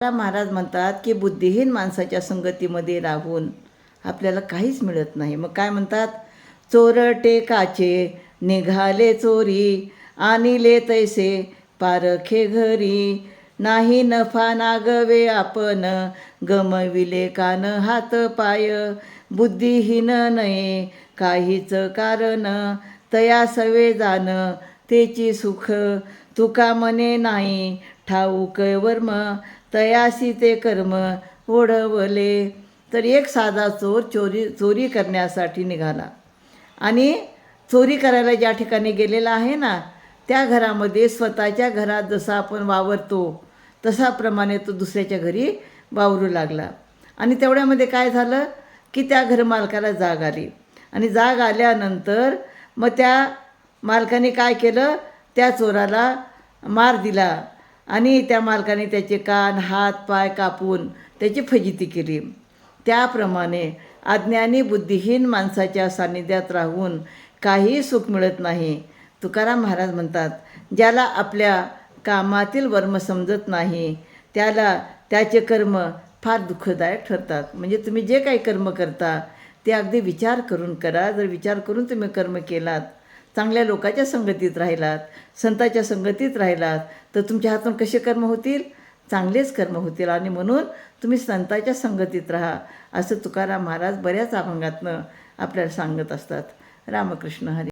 महाराज म्हणतात की बुद्धिहीन माणसाच्या संगतीमध्ये राहून आपल्याला काहीच मिळत नाही. मग काय म्हणतात? चोरटे काचे निघाले चोरी, आणिले तैसे पारखे घरी. नाही नफा नागवे आपण, गमविले कान हात पाय. बुद्धिहीन नये काहीच कारण, तया सवे जाण तेची सुख. तुका मने नाही ठाऊक वर्म, तयासी ते कर्म ओढवले. तर एक साधा चोर चोरी करण्यासाठी निघाला आणि चोरी करायला ज्या ठिकाणी गेलेला आहे ना, त्या घरामध्ये स्वतःच्या घरात जसा आपण वावरतो तसाप्रमाणे तो दुसऱ्याच्या घरी वावरू लागला. आणि तेवढ्यामध्ये काय झालं की त्या घरमालकाला जाग आली. आणि जाग आल्यानंतर मग त्या मालकाने काय केलं, त्या चोराला मार दिला आणि त्या मालकाने त्याचे कान हात पाय कापून त्याची फजिती केली. त्याप्रमाणे अज्ञानी बुद्धिहीन माणसाच्या सान्निध्यात राहून काही सुख मिळत नाही. तुकाराम महाराज म्हणतात, ज्याला आपल्या कामातील वर्म समजत नाही त्याला त्याचे कर्म फार दुःखदायक ठरतात. म्हणजे तुम्ही जे काही कर्म करता ते अगदी विचार करून करा. जर विचार करून तुम्ही कर्म केलात, चांगल्या लोकांच्या संगतीत राहिलात, संतांच्या संगतीत राहिलात, तर तुमच्या हातून कसे कर्म होतील? चांगलेच कर्म होतील. आणि म्हणून तुम्ही संतांच्या संगतीत राहा, असं तुकाराम महाराज बऱ्याच अभंगातनं आपल्याला सांगत असतात. रामकृष्ण हरी.